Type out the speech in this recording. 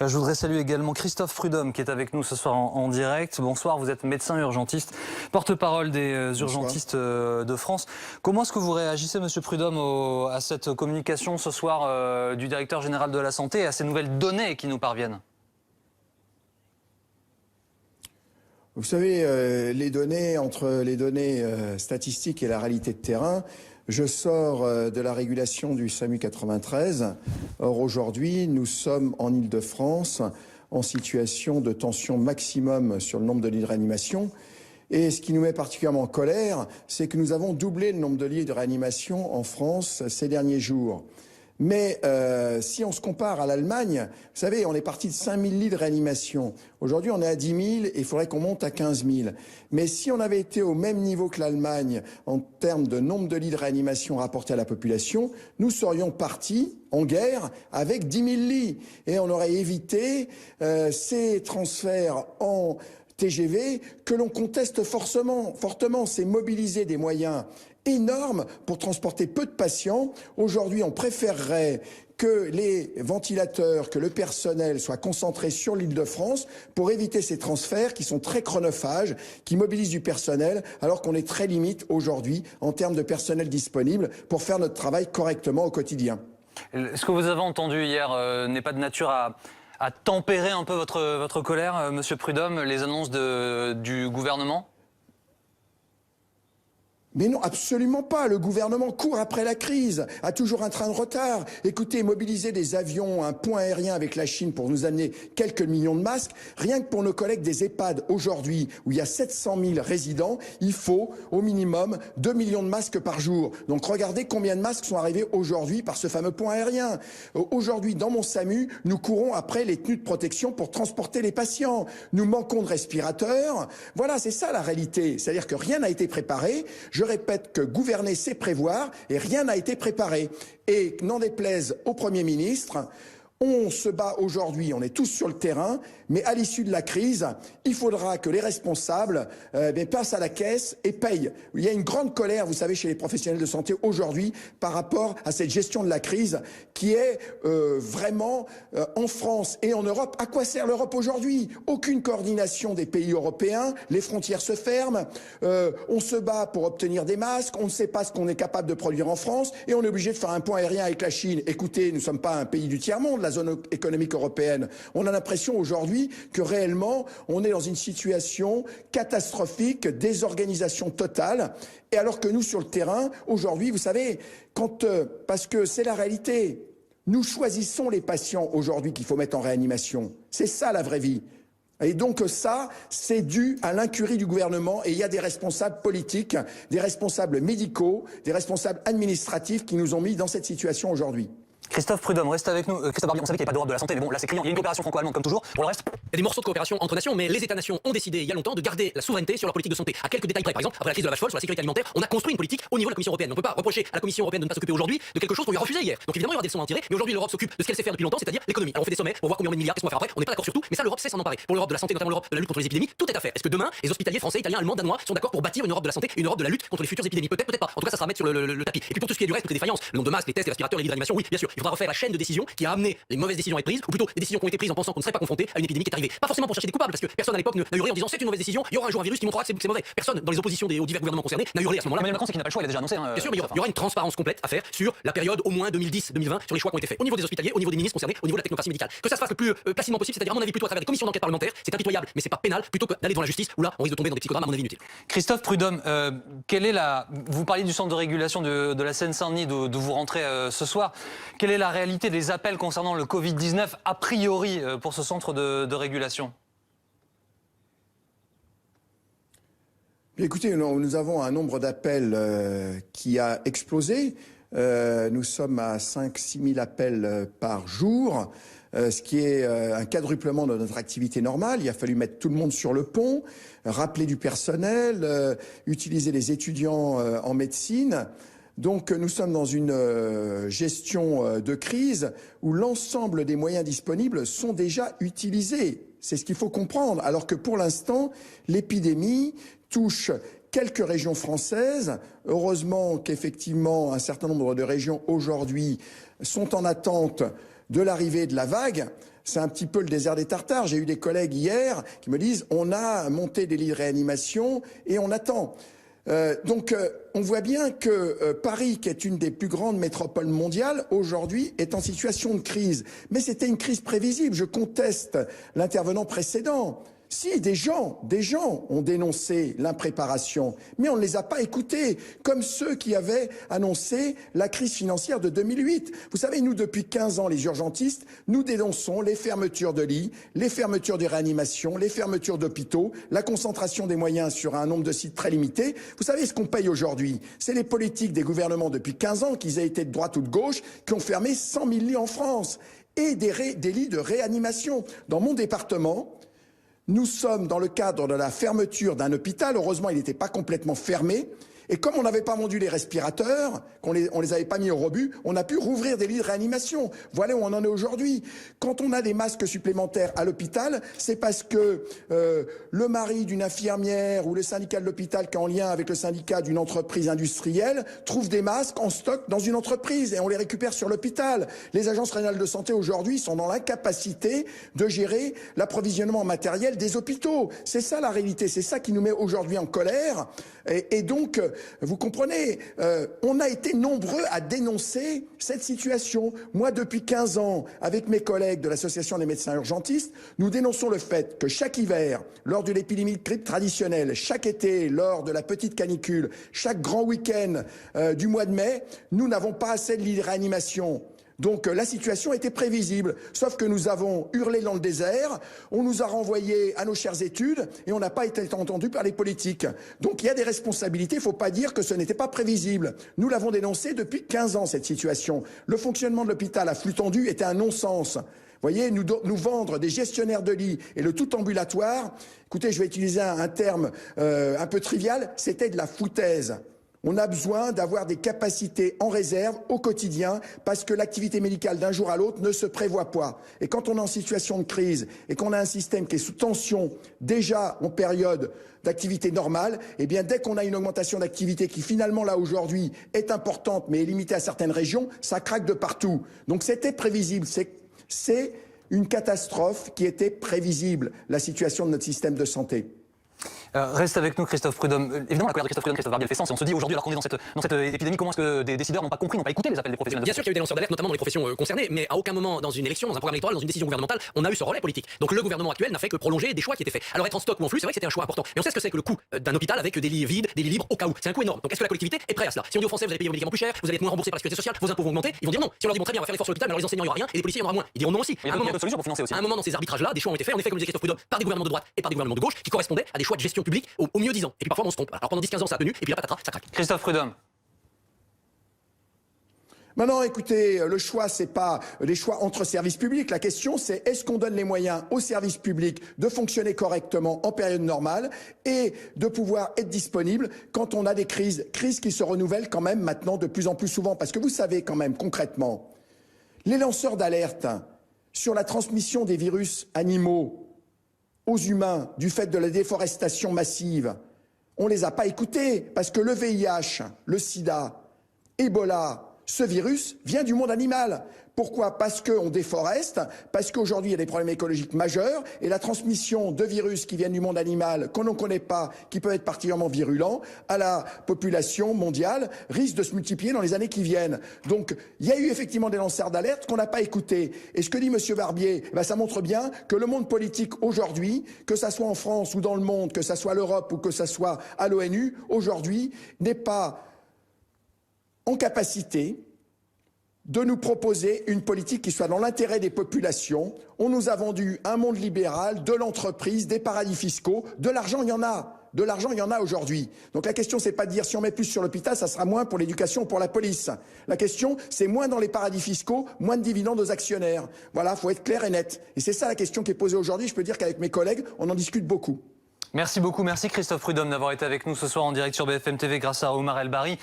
Je voudrais saluer également Christophe Prudhomme qui est avec nous ce soir en direct. Bonsoir, vous êtes médecin urgentiste, porte-parole des urgentistes de France. Comment est-ce que vous réagissez, Monsieur Prudhomme, à cette communication ce soir du directeur général de la Santé et à ces nouvelles données qui nous parviennent ? Vous savez, les données, entre les données statistiques et la réalité de terrain, je sors de la régulation du SAMU 93. Or, aujourd'hui, nous sommes en Île-de-France en situation de tension maximum sur le nombre de lits de réanimation. Et ce qui nous met particulièrement en colère, c'est que nous avons doublé le nombre de lits de réanimation en France ces derniers jours. Mais si on se compare à l'Allemagne, vous savez, on est parti de 5 000 lits de réanimation. Aujourd'hui, on est à 10 000 et il faudrait qu'on monte à 15 000. Mais si on avait été au même niveau que l'Allemagne en termes de nombre de lits de réanimation rapportés à la population, nous serions partis en guerre avec 10 000 lits. Et on aurait évité ces transferts en TGV que l'on conteste fortement. C'est mobiliser des moyens énorme pour transporter peu de patients. Aujourd'hui, on préférerait que les ventilateurs, que le personnel soient concentrés sur l'Île-de-France pour éviter ces transferts qui sont très chronophages, qui mobilisent du personnel, alors qu'on est très limite aujourd'hui en termes de personnel disponible pour faire notre travail correctement au quotidien. Ce que vous avez entendu hier n'est pas de nature à tempérer un peu votre colère, Monsieur Prudhomme, les annonces du gouvernement ? Mais non, absolument pas. Le gouvernement court après la crise, a toujours un train de retard. Écoutez, mobiliser des avions, un pont aérien avec la Chine pour nous amener quelques millions de masques, rien que pour nos collègues des EHPAD aujourd'hui, où il y a 700 000 résidents, il faut au minimum 2 millions de masques par jour. Donc regardez combien de masques sont arrivés aujourd'hui par ce fameux pont aérien. Aujourd'hui, dans mon SAMU, nous courons après les tenues de protection pour transporter les patients. Nous manquons de respirateurs. Voilà, c'est ça la réalité. C'est-à-dire que rien n'a été préparé. Je répète que gouverner, c'est prévoir et rien n'a été préparé. Et n'en déplaise au Premier ministre, on se bat aujourd'hui, on est tous sur le terrain, mais à l'issue de la crise, il faudra que les responsables passent à la caisse et payent. Il y a une grande colère, vous savez, chez les professionnels de santé aujourd'hui par rapport à cette gestion de la crise qui est vraiment en France et en Europe. À quoi sert l'Europe aujourd'hui? Aucune coordination des pays européens, les frontières se ferment, on se bat pour obtenir des masques, on ne sait pas ce qu'on est capable de produire en France et on est obligé de faire un pont aérien avec la Chine. Écoutez, nous ne sommes pas un pays du tiers-monde, la zone économique européenne. On a l'impression aujourd'hui que réellement on est dans une situation catastrophique, désorganisation totale. Et alors que nous sur le terrain, aujourd'hui, vous savez, parce que c'est la réalité, nous choisissons les patients aujourd'hui qu'il faut mettre en réanimation. C'est ça la vraie vie. Et donc ça, c'est dû à l'incurie du gouvernement et il y a des responsables politiques, des responsables médicaux, des responsables administratifs qui nous ont mis dans cette situation aujourd'hui. Christophe Prudhomme, reste avec nous. Christophe Barbier, on savait qu'il n'y avait pas d'Europe de la santé, mais bon, là c'est criant. Il y a une coopération franco-allemande comme toujours. Pour le reste, il y a des morceaux de coopération entre nations, mais les États-nations ont décidé il y a longtemps de garder la souveraineté sur leur politique de santé. À quelques détails près, par exemple, après la crise de la vache folle sur la sécurité alimentaire, on a construit une politique au niveau de la Commission européenne. On ne peut pas reprocher à la Commission européenne de ne pas s'occuper aujourd'hui de quelque chose qu'on lui a refusé hier. Donc évidemment, il y aura des leçons à en tirer, mais aujourd'hui l'Europe s'occupe de ce qu'elle sait faire depuis longtemps, c'est-à-dire l'économie. Alors on fait des sommets pour voir combien on met de milliards, qu'est-ce qu'on va faire après. On n'est pas d'accord sur tout, mais ça l'Europe sait s'en emparer. Pour l'Europe de la santé, notamment l'Europe de la lutte contre les épidémies, tout est à faire. Est-ce que demain, les hospitaliers français, italiens, allemands, danois sont d'accord pour bâtir une Europe de la santé, une Europe de la lutte contre les futures épidémies? Peut-être, peut-être pas. En tout cas, ça sera à mettre sur le tapis. Et puis pour tout ce qui est du reste, toutes les défaillances, le nombre de masques, les tests, les respirateurs, les lits de réanimation, oui, bien sûr. Il faudra refaire la chaîne de décision qui a amené les mauvaises décisions à être prises, ou plutôt des décisions qui ont été prises en pensant qu'on ne serait pas confronté à une épidémie qui est arrivée. Pas forcément pour chercher des coupables, parce que personne à l'époque n'a hurlé en disant c'est une mauvaise décision, il y aura un jour un virus qui montrera que c'est mauvais. Personne dans les oppositions aux divers gouvernements concernés n'a hurlé à ce moment-là. Emmanuel Macron, c'est qu'il n'a pas le choix, il a déjà annoncé. Bien sûr, mais il y aura une transparence complète à faire sur la période au moins 2010-2020 sur les choix qui ont été faits au niveau des hospitaliers, au niveau des ministres concernés, au niveau de la technocratie médicale. Que ça se fasse le plus placidement possible, c'est-à-dire à mon avis plutôt à travers des commissions d'enquête parlementaires, c'est impitoyable, mais c'est pas pénal, plutôt que d'aller devant la justice où là on risque de tomber dans des psychodrames à mon avis inutiles. Christophe Prudhomme, vous parliez du centre de régulation de la Seine-Saint-Denis, de vous rentrer ce soir. Quelle est la réalité des appels concernant le Covid-19 a priori pour ce centre de régulation? Écoutez, nous avons un nombre d'appels qui a explosé. Nous sommes à 5-6 000 appels par jour, ce qui est un quadruplement de notre activité normale. Il a fallu mettre tout le monde sur le pont, rappeler du personnel, utiliser les étudiants en médecine. Donc nous sommes dans une gestion de crise où l'ensemble des moyens disponibles sont déjà utilisés. C'est ce qu'il faut comprendre. Alors que pour l'instant, l'épidémie touche quelques régions françaises. Heureusement qu'effectivement, un certain nombre de régions aujourd'hui sont en attente de l'arrivée de la vague. c'est un petit peu le désert des Tartares. J'ai eu des collègues hier qui me disent on a monté des lits de réanimation et on attend. On voit bien que Paris, qui est une des plus grandes métropoles mondiales, aujourd'hui est en situation de crise. Mais c'était une crise prévisible. Je conteste l'intervenant précédent. Si, des gens ont dénoncé l'impréparation, mais on ne les a pas écoutés, comme ceux qui avaient annoncé la crise financière de 2008. Vous savez, nous, depuis 15 ans, les urgentistes, nous dénonçons les fermetures de lits, les fermetures de réanimation, les fermetures d'hôpitaux, la concentration des moyens sur un nombre de sites très limité. Vous savez ce qu'on paye aujourd'hui? C'est les politiques des gouvernements depuis 15 ans, qu'ils aient été de droite ou de gauche, qui ont fermé 100 000 lits en France, et des lits de réanimation. Dans mon département, nous sommes dans le cadre de la fermeture d'un hôpital. Heureusement, il n'était pas complètement fermé. Et comme on n'avait pas vendu les respirateurs, on les avait pas mis au rebut, on a pu rouvrir des lits de réanimation. Voilà où on en est aujourd'hui. Quand on a des masques supplémentaires à l'hôpital, c'est parce que le mari d'une infirmière ou le syndicat de l'hôpital qui est en lien avec le syndicat d'une entreprise industrielle trouve des masques en stock dans une entreprise et on les récupère sur l'hôpital. Les agences régionales de santé aujourd'hui sont dans l'incapacité de gérer l'approvisionnement matériel des hôpitaux. C'est ça la réalité, c'est ça qui nous met aujourd'hui en colère. Et donc, vous comprenez, on a été nombreux à dénoncer cette situation. Moi, depuis 15 ans, avec mes collègues de l'Association des médecins urgentistes, nous dénonçons le fait que chaque hiver, lors de l'épidémie de grippe traditionnelle, chaque été, lors de la petite canicule, chaque grand week-end du mois de mai, nous n'avons pas assez de lits de réanimation. Donc la situation était prévisible, sauf que nous avons hurlé dans le désert, on nous a renvoyés à nos chères études et on n'a pas été entendus par les politiques. Donc il y a des responsabilités, il ne faut pas dire que ce n'était pas prévisible. Nous l'avons dénoncé depuis 15 ans, cette situation. Le fonctionnement de l'hôpital à flux tendu était un non-sens. Vous voyez, nous vendre des gestionnaires de lits et le tout ambulatoire, écoutez, je vais utiliser un terme un peu trivial, c'était de la foutaise. On a besoin d'avoir des capacités en réserve au quotidien parce que l'activité médicale d'un jour à l'autre ne se prévoit pas. Et quand on est en situation de crise et qu'on a un système qui est sous tension déjà en période d'activité normale, eh bien dès qu'on a une augmentation d'activité qui finalement là aujourd'hui est importante mais est limitée à certaines régions, ça craque de partout. Donc c'était prévisible, c'est une catastrophe qui était prévisible, la situation de notre système de santé. Reste avec nous Christophe Prudhomme. Évidemment, la colère de Christophe Prudhomme, Christophe Barbier, elle fait sens. Et on se dit aujourd'hui, alors qu'on est dans cette épidémie, comment est-ce que des décideurs n'ont pas compris, n'ont pas écouté les appels des professionnels de Bien santé? sûr qu'il y a eu des lanceurs d'alerte, notamment dans les professions concernées, mais à aucun moment dans une élection, dans un programme électoral, dans une décision gouvernementale, on a eu ce relais politique. Donc le gouvernement actuel n'a fait que prolonger des choix qui étaient faits. Alors être en stock ou en flux, c'est vrai que c'était un choix important. Mais on sait ce que c'est que le coût d'un hôpital avec des lits vides, des lits libres au cas où. C'est un coût énorme. Donc est-ce que la collectivité est prête à cela? Si on dit aux Français, vous allez payer vos médicaments plus cher, vous allez être moins remboursés par la sécurité sociale, vos impôts vont augmenter, ils vont dire non. Si on leur dit bon très bien, on va faire l'effort sur l'hôpital, mais alors les enseignants il y aura rien et les policiers il y en aura moins. Ils diront non aussi. Il y a d'autres solutions pour financer aussi. À un moment dans ces arbitrages-là, des choix ont été faits, en effet, comme le disait Christophe Prudhomme, par des gouvernements de droite et par des gouvernements de gauche qui correspondaient à des choix de gestion publique au mieux disant. Et puis parfois on se trompe. Alors pendant 10-15 ans ça a tenu, et puis là patatras, ça craque. Christophe Prudhomme. Maintenant, écoutez, le choix, c'est pas les choix entre services publics. La question, c'est est-ce qu'on donne les moyens aux services publics de fonctionner correctement en période normale et de pouvoir être disponible quand on a des crises qui se renouvellent quand même maintenant de plus en plus souvent. Parce que vous savez quand même concrètement, les lanceurs d'alerte sur la transmission des virus animaux aux humains du fait de la déforestation massive, on les a pas écoutés parce que le VIH, le sida, Ebola, ce virus vient du monde animal. Pourquoi? Parce qu'on déforeste, parce qu'aujourd'hui il y a des problèmes écologiques majeurs et la transmission de virus qui viennent du monde animal, qu'on ne connaît pas, qui peuvent être particulièrement virulents, à la population mondiale, risque de se multiplier dans les années qui viennent. Donc il y a eu effectivement des lanceurs d'alerte qu'on n'a pas écoutés. Et ce que dit M. Barbier, ça montre bien que le monde politique aujourd'hui, que ça soit en France ou dans le monde, que ça soit l'Europe ou que ça soit à l'ONU, aujourd'hui n'est pas en capacité de nous proposer une politique qui soit dans l'intérêt des populations. On nous a vendu un monde libéral, de l'entreprise, des paradis fiscaux, de l'argent il y en a. De l'argent, il y en a aujourd'hui. Donc la question, c'est pas de dire si on met plus sur l'hôpital, ça sera moins pour l'éducation ou pour la police. La question, c'est moins dans les paradis fiscaux, moins de dividendes aux actionnaires. Voilà, faut être clair et net. Et c'est ça la question qui est posée aujourd'hui. Je peux dire qu'avec mes collègues, on en discute beaucoup. Merci beaucoup, merci Christophe Prudhomme d'avoir été avec nous ce soir en direct sur BFM TV grâce à Omar El Bari.